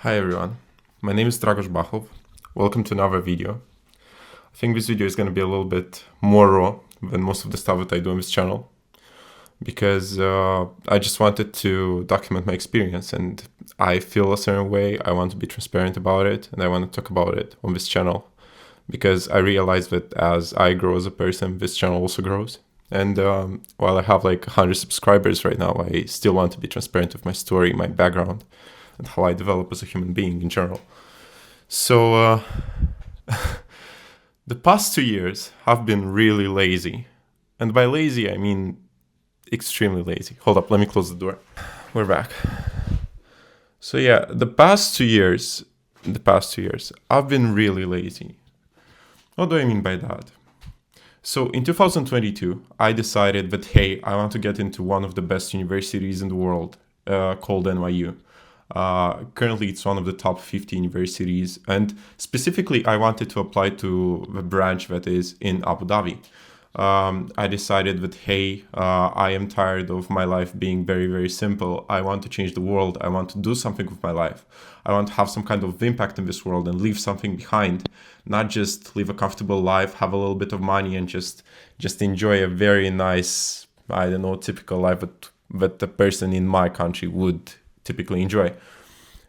Hi everyone, my name is Dragoš Bachov. Welcome to another video. I think this video is going to be a little bit more raw than most of the stuff that I do on this channel because I just wanted to document my experience and I feel a certain way. I want to be transparent about it and I want to talk about it on this channel because I realize that as I grow as a person, this channel also grows. And while I have like 100 subscribers right now, I still want to be transparent with my story, my background, and how I develop as a human being in general. So the past 2 years have been really lazy. And by lazy, I mean extremely lazy. Hold up, let me close the door. We're back. So yeah, the past 2 years, I've been really lazy. What do I mean by that? So in 2022, I decided that, hey, I want to get into one of the best universities in the world called NYU. Currently, it's one of the top 50 universities. And specifically, I wanted to apply to the branch that is in Abu Dhabi. I decided that, hey, I am tired of my life being very, very simple. I want to change the world. I want to do something with my life. I want to have some kind of impact in this world and leave something behind, not just live a comfortable life, have a little bit of money and just enjoy a very nice, I don't know, typical life that the person in my country would typically enjoy.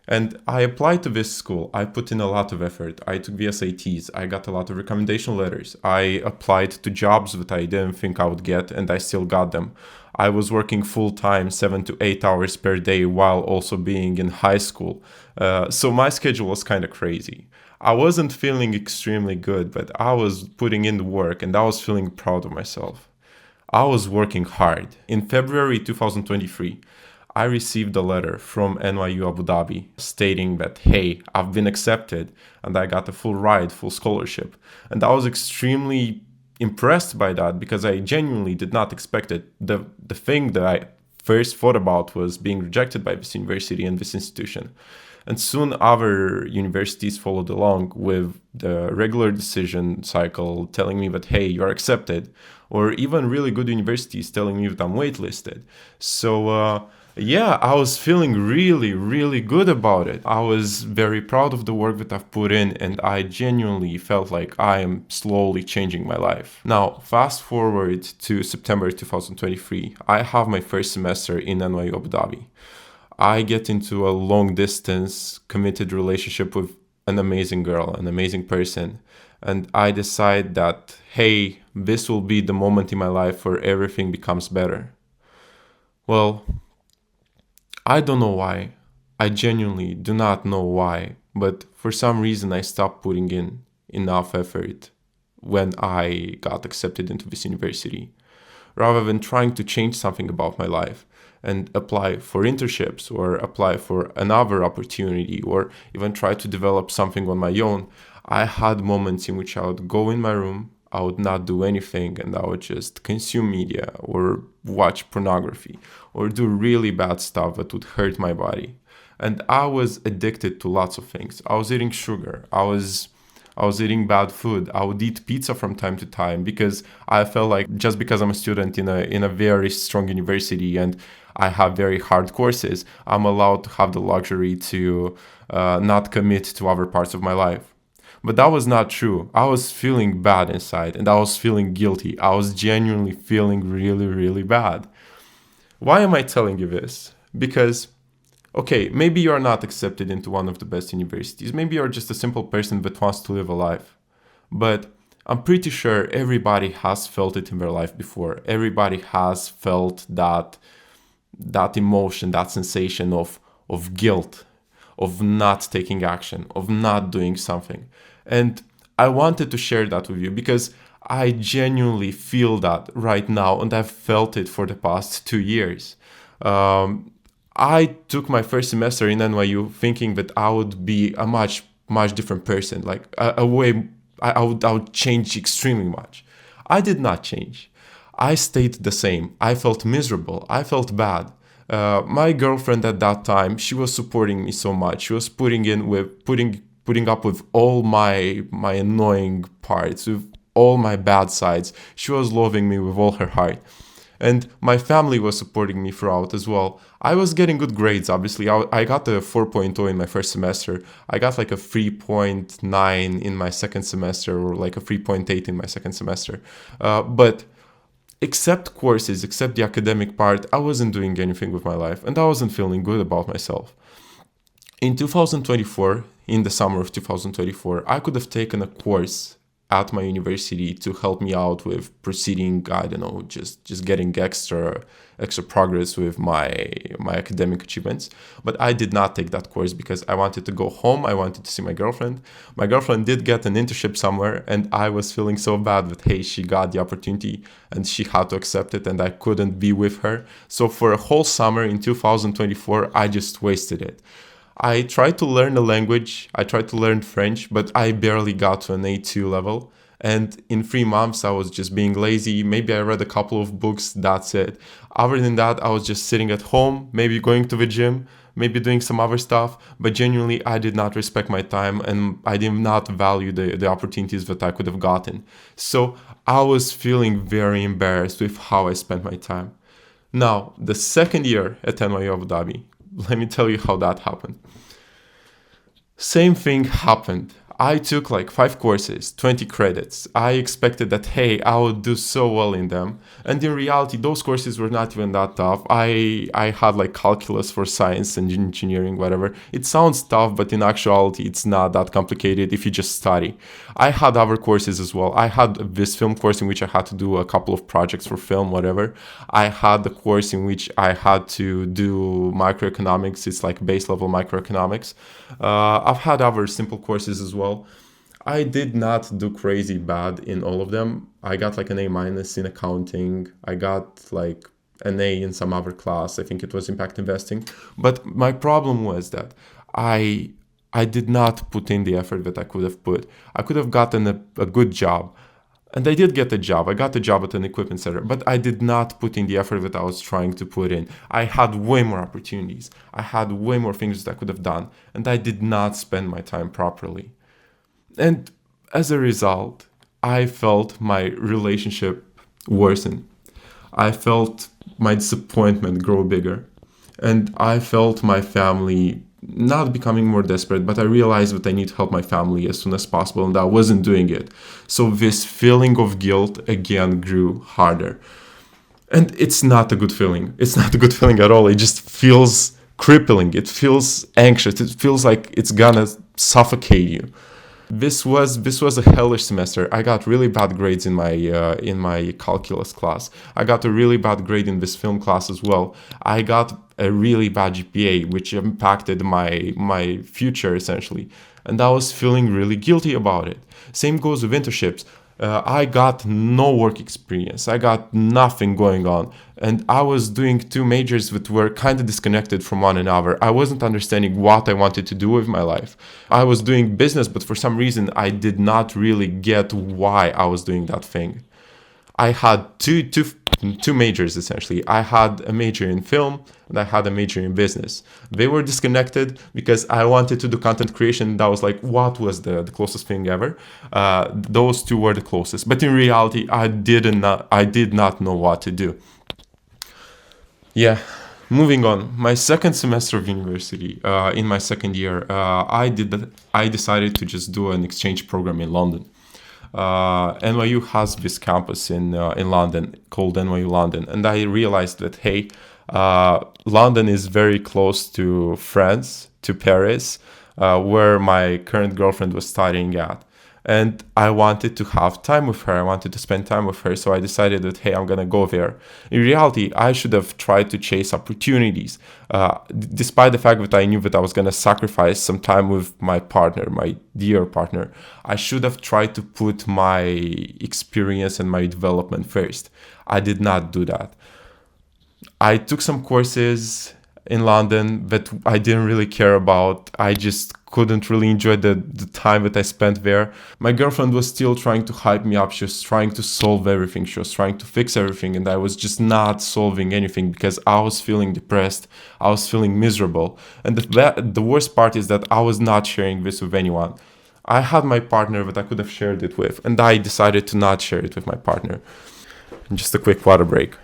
And I applied to this school. I put in a lot of effort. I took the SATs. I got a lot of recommendation letters. I applied to jobs that I didn't think I would get, and I still got them. I was working full time, 7 to 8 hours per day, while also being in high school. So my schedule was kind of crazy. I wasn't feeling extremely good, but I was putting in the work, and I was feeling proud of myself. I was working hard. In February 2023, I received a letter from NYU Abu Dhabi stating that, hey, I've been accepted and I got a full ride, full scholarship. And I was extremely impressed by that because I genuinely did not expect it. The thing that I first thought about was being rejected by this university and this institution. And soon other universities followed along with the regular decision cycle telling me that, hey, you're accepted, or even really good universities telling me that I'm waitlisted. So, yeah, I was feeling really, really good about it. I was very proud of the work that I've put in, and I genuinely felt like I am slowly changing my life. Now, fast forward to September 2023, I have my first semester in NYU Abu Dhabi. I get into a long distance committed relationship with an amazing girl, an amazing person. And I decide that, hey, this will be the moment in my life where everything becomes better. Well, I don't know why. I genuinely do not know why. But for some reason, I stopped putting in enough effort when I got accepted into this university. Rather than trying to change something about my life and apply for internships or apply for another opportunity or even try to develop something on my own, I had moments in which I would go in my room, I would not do anything, and I would just consume media or watch pornography or do really bad stuff that would hurt my body. And I was addicted to lots of things. I was eating sugar. I was eating bad food. I would eat pizza from time to time because I felt like just because I'm a student in a very strong university and I have very hard courses, I'm allowed to have the luxury to not commit to other parts of my life. But that was not true. I was feeling bad inside and I was feeling guilty. I was genuinely feeling really, really bad. Why am I telling you this? Because okay, maybe you're not accepted into one of the best universities. Maybe you're just a simple person that wants to live a life. But I'm pretty sure everybody has felt it in their life before. Everybody has felt that emotion, that sensation of guilt, of not taking action, of not doing something. And I wanted to share that with you because I genuinely feel that right now and I've felt it for the past 2 years. I took my first semester in NYU thinking that I would be a much, much different person. Like a way I would change extremely much. I did not change. I stayed the same. I felt miserable. I felt bad. My girlfriend at that time, she was supporting me so much. She was putting up with all my annoying parts, with all my bad sides. She was loving me with all her heart. And my family was supporting me throughout as well. I was getting good grades, obviously. I got a 4.0 in my first semester. I got like a 3.9 in my second semester, or like a 3.8 in my second semester. But except courses, except the academic part, I wasn't doing anything with my life, and I wasn't feeling good about myself. In 2024, in the summer of 2024, I could have taken a course at my university to help me out with proceeding, I don't know, just getting extra progress with my academic achievements. But I did not take that course because I wanted to go home. I wanted to see my girlfriend. My girlfriend did get an internship somewhere, and I was feeling so bad that, hey, she got the opportunity and she had to accept it, and I couldn't be with her. So for a whole summer in 2024, I just wasted it. I tried to learn the language, I tried to learn French, but I barely got to an A2 level. And in 3 months, I was just being lazy. Maybe I read a couple of books, that's it. Other than that, I was just sitting at home, maybe going to the gym, maybe doing some other stuff. But genuinely, I did not respect my time, and I did not value the opportunities that I could have gotten. So I was feeling very embarrassed with how I spent my time. Now, the second year at NYU Abu Dhabi, let me tell you how that happened. Same thing happened. I took like 5 courses, 20 credits. I expected that, hey, I would do so well in them. And in reality, those courses were not even that tough. I had like calculus for science and engineering, whatever. It sounds tough, but in actuality, it's not that complicated if you just study. I had other courses as well. I had this film course in which I had to do a couple of projects for film, whatever. I had the course in which I had to do microeconomics. It's like base level microeconomics. I've had other simple courses as well. I did not do crazy bad in all of them. I got like an A minus in accounting. I got like an A in some other class. I think it was impact investing. But my problem was that I did not put in the effort that I could have put. I could have gotten a good job. And I did get a job. I got a job at an equipment center, but I did not put in the effort that I was trying to put in. I had way more opportunities. I had way more things that I could have done, and I did not spend my time properly. And as a result, I felt my relationship worsen. I felt my disappointment grow bigger. And I felt my family not becoming more desperate, but I realized that I need to help my family as soon as possible, and I wasn't doing it. So this feeling of guilt again grew harder. And it's not a good feeling. It's not a good feeling at all. It just feels crippling. It feels anxious. It feels like it's gonna suffocate you. This was a hellish semester. I got really bad grades in my calculus class. I got a really bad grade in this film class as well. I got a really bad GPA, which impacted my future essentially, and I was feeling really guilty about it. Same goes with internships. I got no work experience. I got nothing going on. And I was doing 2 majors that were kind of disconnected from one another. I wasn't understanding what I wanted to do with my life. I was doing business, but for some reason, I did not really get why I was doing that thing. I had two majors essentially. I had a major in film and I had a major in business. They were disconnected because I wanted to do content creation. That was like what was the closest thing ever. Those two were the closest, but in reality, I did not know what to do. Yeah. Moving on, my second semester of university, in my second year, I decided to just do an exchange program in London. NYU has this campus in London called NYU London, and I realized that hey, London is very close to France, to Paris, where my current girlfriend was studying at. And I wanted to have time with her. I wanted to spend time with her. So I decided that, hey, I'm going to go there. In reality, I should have tried to chase opportunities. Despite the fact that I knew that I was going to sacrifice some time with my partner, my dear partner, I should have tried to put my experience and my development first. I did not do that. I took some courses in London that I didn't really care about. I just couldn't really enjoy the time that I spent there. My girlfriend was still trying to hype me up. She was trying to solve everything. She was trying to fix everything. And I was just not solving anything because I was feeling depressed. I was feeling miserable. And the worst part is that I was not sharing this with anyone. I had my partner that I could have shared it with. And I decided to not share it with my partner. And just a quick water break.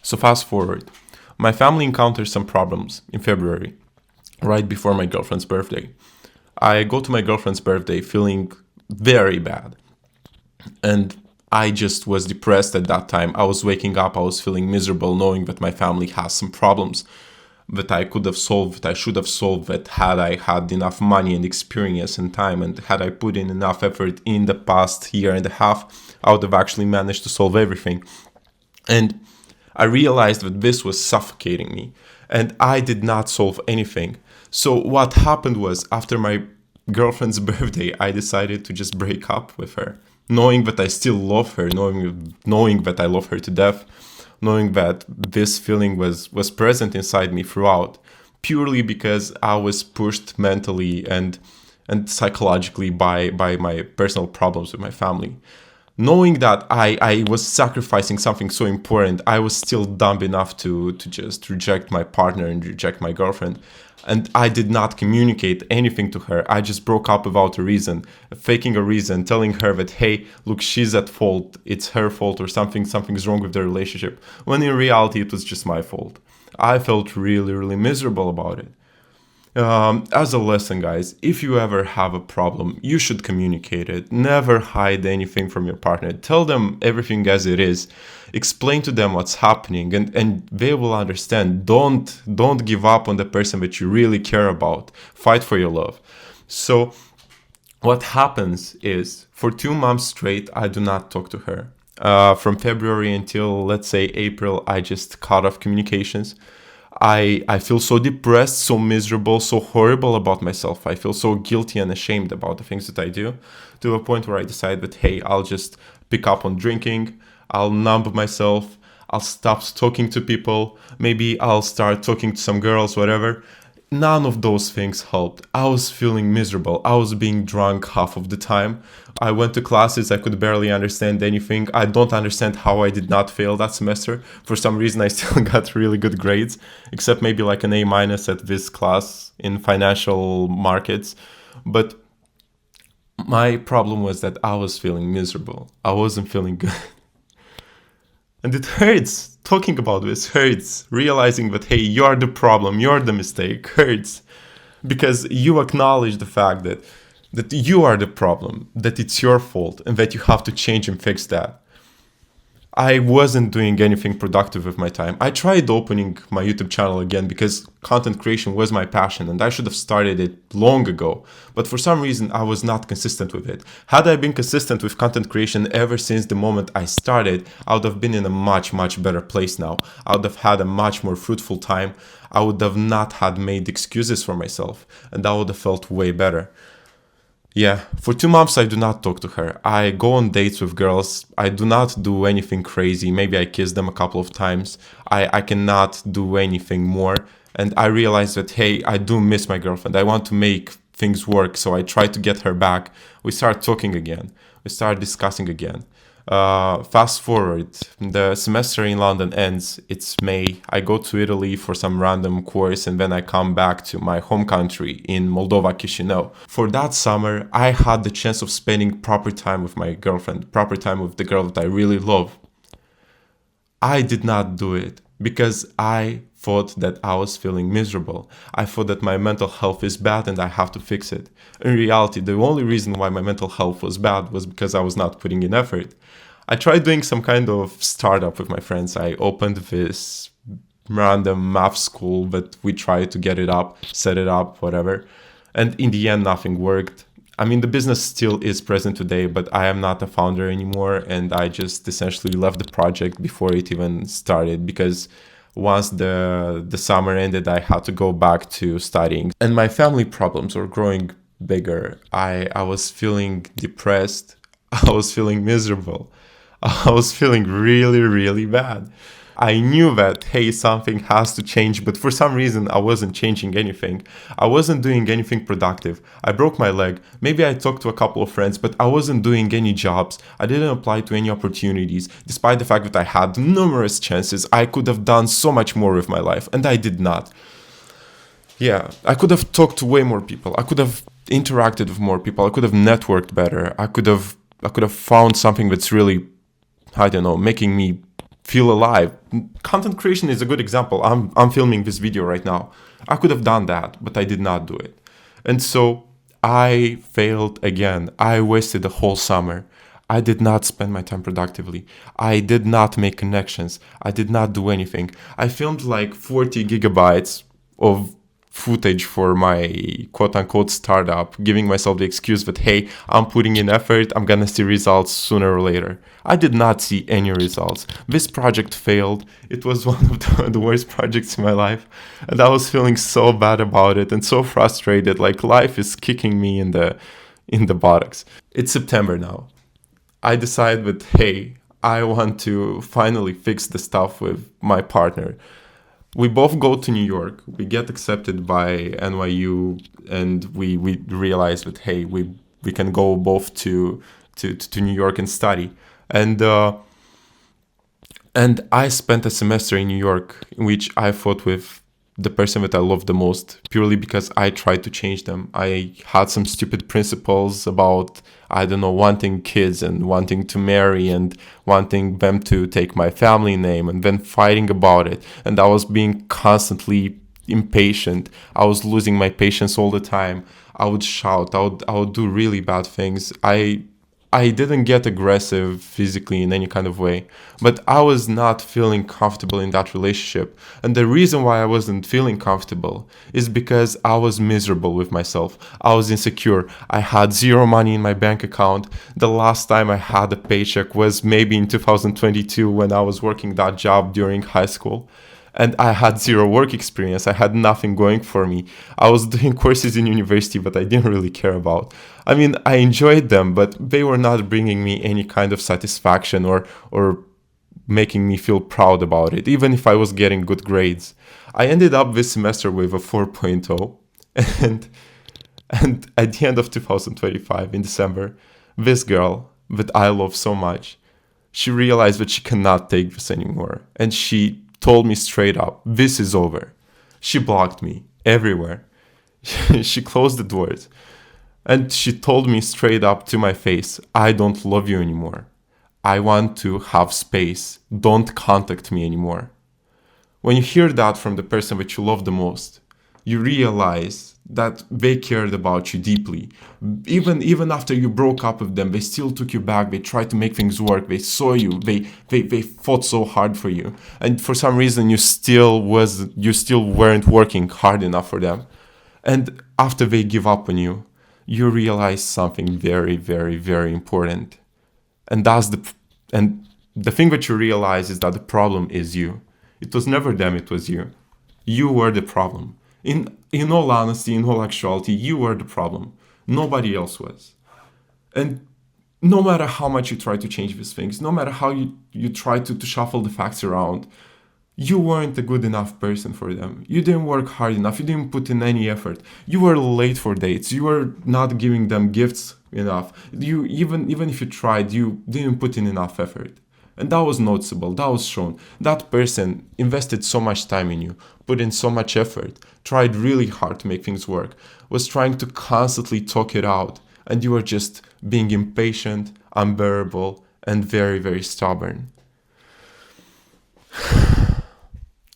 So fast forward. My family encountered some problems in February, right before my girlfriend's birthday. I go to my girlfriend's birthday feeling very bad. And I just was depressed at that time. I was waking up, I was feeling miserable knowing that my family has some problems that I could have solved, that I should have solved, that had I had enough money and experience and time, and had I put in enough effort in the past year and a half, I would have actually managed to solve everything. And I realized that this was suffocating me, and I did not solve anything. So what happened was, after my girlfriend's birthday, I decided to just break up with her, knowing that I still love her, knowing that I love her to death, knowing that this feeling was present inside me throughout, purely because I was pushed mentally and psychologically by my personal problems with my family. Knowing that I was sacrificing something so important, I was still dumb enough to just reject my partner and reject my girlfriend. And I did not communicate anything to her. I just broke up without a reason, faking a reason, telling her that, hey, look, she's at fault. It's her fault or something's wrong with the relationship. When in reality, it was just my fault. I felt really, really miserable about it. As a lesson, guys, if you ever have a problem, you should communicate it. Never hide anything from your partner. Tell them everything as it is. Explain to them what's happening, and they will understand. Don't give up on the person that you really care about. Fight for your love. So what happens is, for 2 months straight, I do not talk to her. From February until, let's say, April, I just cut off communications. I feel so depressed, so miserable, so horrible about myself. I feel so guilty and ashamed about the things that I do, to a point where I decide that, hey, I'll just pick up on drinking, I'll numb myself, I'll stop talking to people, maybe I'll start talking to some girls, whatever. None of those things helped. I was feeling miserable. I was being drunk half of the time. I went to classes, I could barely understand anything. I don't understand how I did not fail that semester. For some reason, I still got really good grades, except maybe like an A- at this class in financial markets. But my problem was that I was feeling miserable. I wasn't feeling good. And it hurts. Talking about this hurts. Realizing that, hey, you're the problem, you're the mistake, hurts. Because you acknowledge the fact that you are the problem, that it's your fault, and that you have to change and fix that. I wasn't doing anything productive with my time. I tried opening my YouTube channel again because content creation was my passion and I should have started it long ago. But for some reason, I was not consistent with it. Had I been consistent with content creation ever since the moment I started, I would have been in a much, much better place now. I would have had a much more fruitful time. I would have not had made excuses for myself, and I would have felt way better. Yeah, for 2 months I do not talk to her. I go on dates with girls. I do not do anything crazy. Maybe I kiss them a couple of times. I cannot do anything more. And I realized that, hey, I do miss my girlfriend. I want to make things work. So I try to get her back. We start talking again. We start discussing again. Fast forward, the semester in London ends. It's May. I go to Italy for some random course, and then I come back to my home country in Moldova, Chisinau. For that summer, I had the chance of spending proper time with my girlfriend, proper time with the girl that I really love. I did not do it because I thought that I was feeling miserable. I thought that my mental health is bad and I have to fix it. In reality, the only reason why my mental health was bad was because I was not putting in effort. I tried doing some kind of startup with my friends. I opened this random math school, but we tried to get it up, set it up, whatever. And in the end, nothing worked. I mean, the business still is present today, but I am not a founder anymore. And I just essentially left the project before it even started because once the summer ended, I had to go back to studying. And my family problems were growing bigger. I was feeling depressed. I was feeling miserable. I was feeling really, really bad. I knew that, hey, something has to change, but for some reason, I wasn't changing anything. I wasn't doing anything productive. I broke my leg. Maybe I talked to a couple of friends, but I wasn't doing any jobs. I didn't apply to any opportunities, despite the fact that I had numerous chances. I could have done so much more with my life, and I did not. Yeah, I could have talked to way more people. I could have interacted with more people. I could have networked better. I could have found something that's really, I don't know, making me feel alive. Content creation is a good example. I'm filming this video right now. I could have done that, but I did not do it. And so I failed again. I wasted the whole summer. I did not spend my time productively. I did not make connections. I did not do anything. I filmed like 40 gigabytes of footage for my quote-unquote startup, giving myself the excuse that, hey, I'm putting in effort, I'm gonna see results sooner or later. I did not see any results. This project failed. It was one of the worst projects in my life, and I was feeling so bad about it and so frustrated, like life is kicking me in the buttocks. It's September now. I decide that, hey, I want to finally fix the stuff with my partner. We both go to New York. We get accepted by NYU, and we realize that, hey, we can go both to New York and study. And I spent a semester in New York in which I fought with the person that I loved the most, purely because I tried to change them. I had some stupid principles about, I don't know, wanting kids and wanting to marry and wanting them to take my family name, and then fighting about it. And I was being constantly impatient. I was losing my patience all the time. I would shout. I would do really bad things. I didn't get aggressive physically in any kind of way, but I was not feeling comfortable in that relationship. And the reason why I wasn't feeling comfortable is because I was miserable with myself. I was insecure. I had zero money in my bank account. The last time I had a paycheck was maybe in 2022 when I was working that job during high school. And I had zero work experience. I had nothing going for me. I was doing courses in university, but I didn't really care about. I mean, I enjoyed them, but they were not bringing me any kind of satisfaction or making me feel proud about it, even if I was getting good grades. I ended up this semester with a 4.0, and at the end of 2025, in December, this girl that I love so much, she realized that she cannot take this anymore, and she told me straight up, this is over. She blocked me everywhere. She closed the doors. And she told me straight up to my face, I don't love you anymore. I want to have space. Don't contact me anymore. When you hear that from the person that you love the most, you realize that they cared about you deeply. Even after you broke up with them, they still took you back. They tried to make things work. They saw you. They fought so hard for you. And for some reason, you still weren't working hard enough for them. And after they give up on you, you realize something very, very, very important. And the thing that you realize is that the problem is you. It was never them, it was you. You were the problem. In all honesty, in all actuality, you were the problem. Nobody else was. And no matter how much you try to change these things, no matter how you try to shuffle the facts around, you weren't a good enough person for them. You didn't work hard enough. You didn't put in any effort. You were late for dates. You were not giving them gifts enough. You even if you tried, you didn't put in enough effort. And that was noticeable, that was shown. That person invested so much time in you, put in so much effort, tried really hard to make things work, was trying to constantly talk it out, and you were just being impatient, unbearable, and very, very stubborn.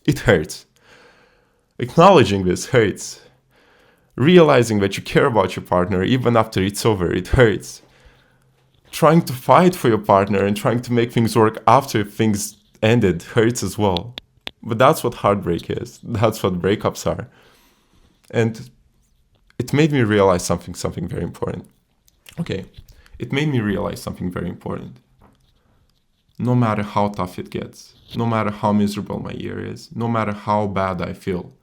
It hurts. Acknowledging this hurts. Realizing that you care about your partner even after it's over, it hurts. Trying to fight for your partner and trying to make things work after things ended hurts as well. But that's what heartbreak is. That's what breakups are. And it made me realize something very important. Okay, it made me realize something very important. No matter how tough it gets, no matter how miserable my year is, no matter how bad I feel,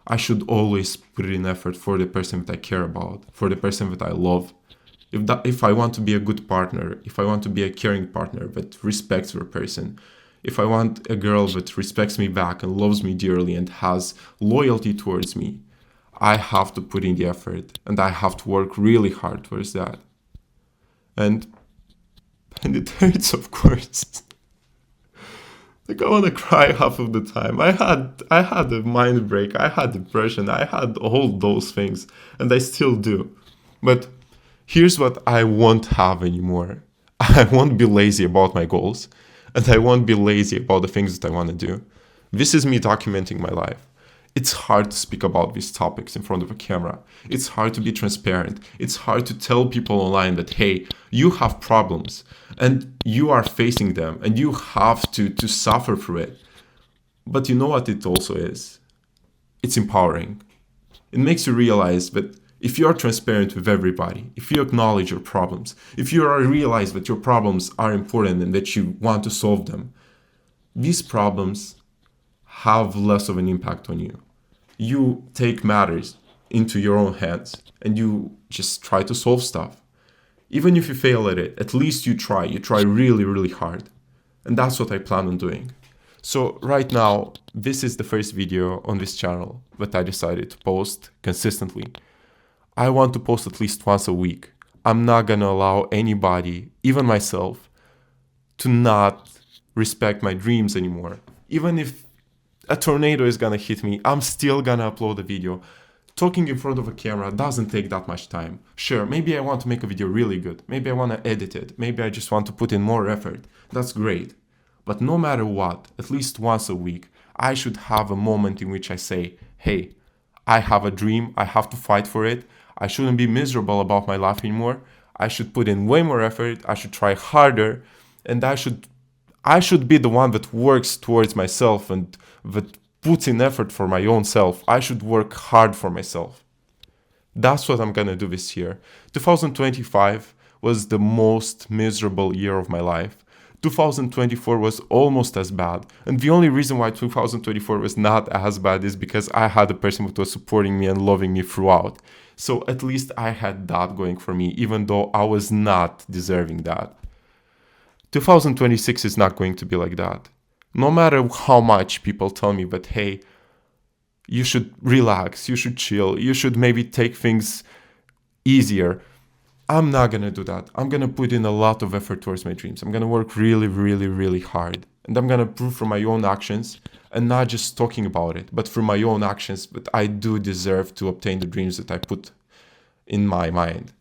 I should always put in effort for the person that I care about, for the person that I love. If I want to be a good partner, if I want to be a caring partner that respects their person, if I want a girl that respects me back and loves me dearly and has loyalty towards me, I have to put in the effort and I have to work really hard towards that. And it hurts, of course. Like, I want to cry half of the time. I had a mind break, I had depression, I had all those things, and I still do. But here's what I won't have anymore. I won't be lazy about my goals. and I won't be lazy about the things that I want to do. This is me documenting my life. It's hard to speak about these topics in front of a camera. It's hard to be transparent. It's hard to tell people online that, hey, you have problems and you are facing them and you have to suffer through it. But you know what it also is? It's empowering. It makes you realize that if you are transparent with everybody, if you acknowledge your problems, if you realize that your problems are important and that you want to solve them, these problems have less of an impact on you. You take matters into your own hands and you just try to solve stuff. Even if you fail at it, at least you try. You try really, really hard. And that's what I plan on doing. So right now, this is the first video on this channel that I decided to post consistently. I want to post at least once a week. I'm not gonna allow anybody, even myself, to not respect my dreams anymore. Even if a tornado is gonna hit me, I'm still gonna upload a video. Talking in front of a camera doesn't take that much time. Sure, maybe I want to make a video really good. Maybe I want to edit it. Maybe I just want to put in more effort. That's great. But no matter what, at least once a week, I should have a moment in which I say, hey, I have a dream. I have to fight for it. I shouldn't be miserable about my life anymore. I should put in way more effort. I should try harder. And I should be the one that works towards myself and that puts in effort for my own self. I should work hard for myself. That's what I'm gonna do this year. 2025 was the most miserable year of my life. 2024 was almost as bad. And the only reason why 2024 was not as bad is because I had a person who was supporting me and loving me throughout. So at least I had that going for me, even though I was not deserving that. 2026 is not going to be like that. No matter how much people tell me that, hey, you should relax, you should chill, you should maybe take things easier. I'm not going to do that. I'm going to put in a lot of effort towards my dreams. I'm going to work really, really, really hard. And I'm going to prove from my own actions and not just talking about it, but from my own actions that I do deserve to obtain the dreams that I put in my mind.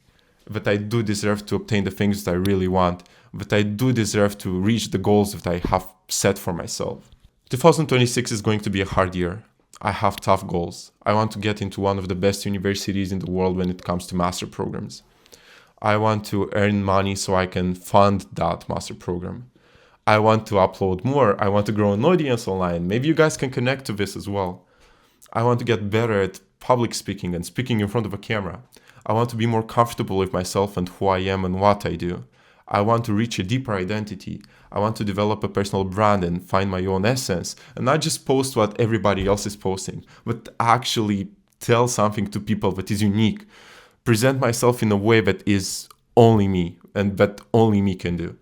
That I do deserve to obtain the things that I really want. That I do deserve to reach the goals that I have set for myself. 2026 is going to be a hard year. I have tough goals. I want to get into one of the best universities in the world when it comes to master programs. I want to earn money so I can fund that master program. I want to upload more. I want to grow an audience online. Maybe you guys can connect to this as well. I want to get better at public speaking and speaking in front of a camera. I want to be more comfortable with myself and who I am and what I do. I want to reach a deeper identity. I want to develop a personal brand and find my own essence and not just post what everybody else is posting, but actually tell something to people that is unique. Present myself in a way that is only me and that only me can do.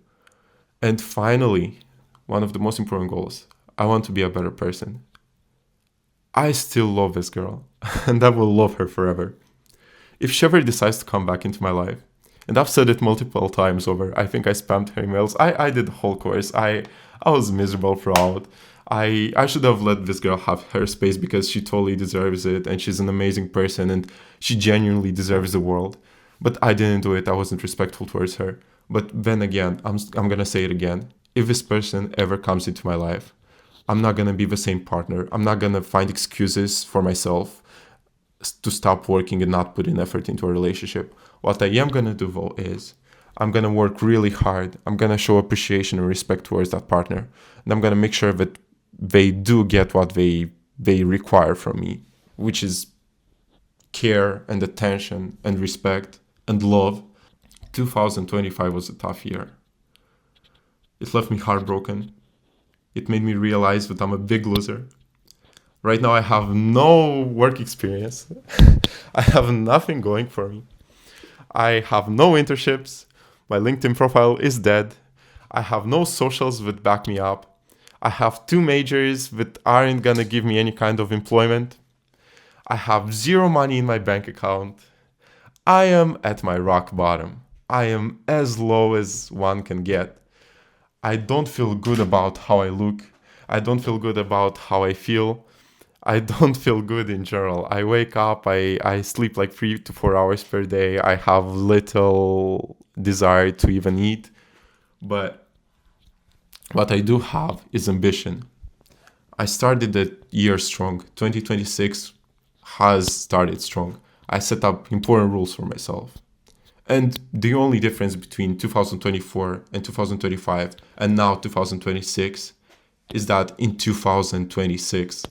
And finally, one of the most important goals, I want to be a better person. I still love this girl and I will love her forever. If she ever decides to come back into my life, and I've said it multiple times over, I think I spammed her emails. I did the whole course. I was miserable throughout. I should have let this girl have her space because she totally deserves it and she's an amazing person and she genuinely deserves the world. But I didn't do it. I wasn't respectful towards her. But then again, I'm gonna say it again. If this person ever comes into my life, I'm not gonna be the same partner. I'm not gonna find excuses for myself to stop working and not put in effort into a relationship. What I am gonna do though is I'm gonna work really hard. I'm gonna show appreciation and respect towards that partner. And I'm gonna make sure that they do get what they require from me, which is care and attention and respect and love. 2025 was a tough year. It left me heartbroken. It made me realize that I'm a big loser. Right now I have no work experience. I have nothing going for me. I have no internships. My LinkedIn profile is dead. I have no socials that back me up. I have 2 majors that aren't gonna give me any kind of employment. I have 0 money in my bank account. I am at my rock bottom. I am as low as one can get. I don't feel good about how I look. I don't feel good about how I feel. I don't feel good in general. I wake up, I sleep like 3 to 4 hours per day. I have little desire to even eat. But What I do have is ambition. I started the year strong. 2026 has started strong. I set up important rules for myself. And the only difference between 2024 and 2025 and now 2026 is that in 2026,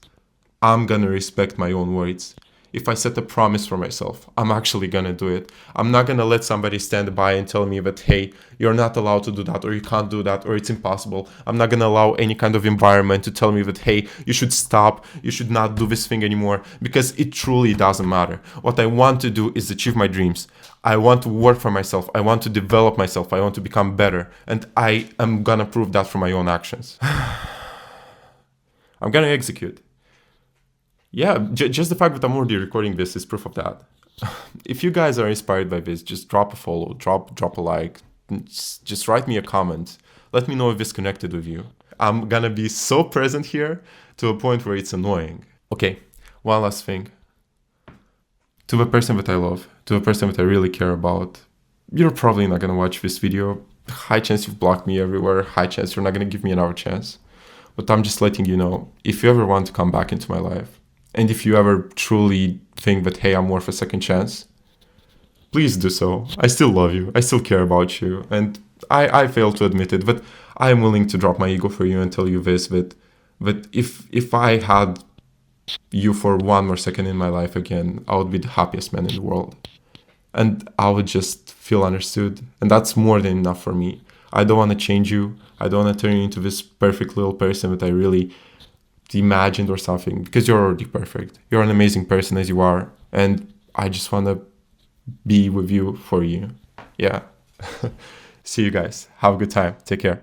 I'm gonna respect my own words. If I set a promise for myself, I'm actually gonna do it. I'm not gonna let somebody stand by and tell me that, hey, you're not allowed to do that, or you can't do that, or it's impossible. I'm not gonna allow any kind of environment to tell me that, hey, you should stop, you should not do this thing anymore, because it truly doesn't matter. What I want to do is achieve my dreams. I want to work for myself. I want to develop myself. I want to become better. And I am gonna prove that for my own actions. I'm gonna execute. Yeah, just the fact that I'm already recording this is proof of that. If you guys are inspired by this, just drop a follow, drop a like, just write me a comment. Let me know if this connected with you. I'm gonna be so present here to a point where it's annoying. Okay, one last thing. To the person that I love, to the person that I really care about, you're probably not gonna watch this video. High chance you've blocked me everywhere. High chance you're not gonna give me another chance. But I'm just letting you know, if you ever want to come back into my life, and if you ever truly think that, hey, I'm worth a second chance, please do so. I still love you. I still care about you. And I fail to admit it, but I am willing to drop my ego for you and tell you this, that if I had you for one more second in my life again, I would be the happiest man in the world. And I would just feel understood. And that's more than enough for me. I don't want to change you. I don't want to turn you into this perfect little person that I really imagined or something, because you're already perfect. You're an amazing person as you are, and I just want to be with you for you. Yeah. See you guys. Have a good time. Take care.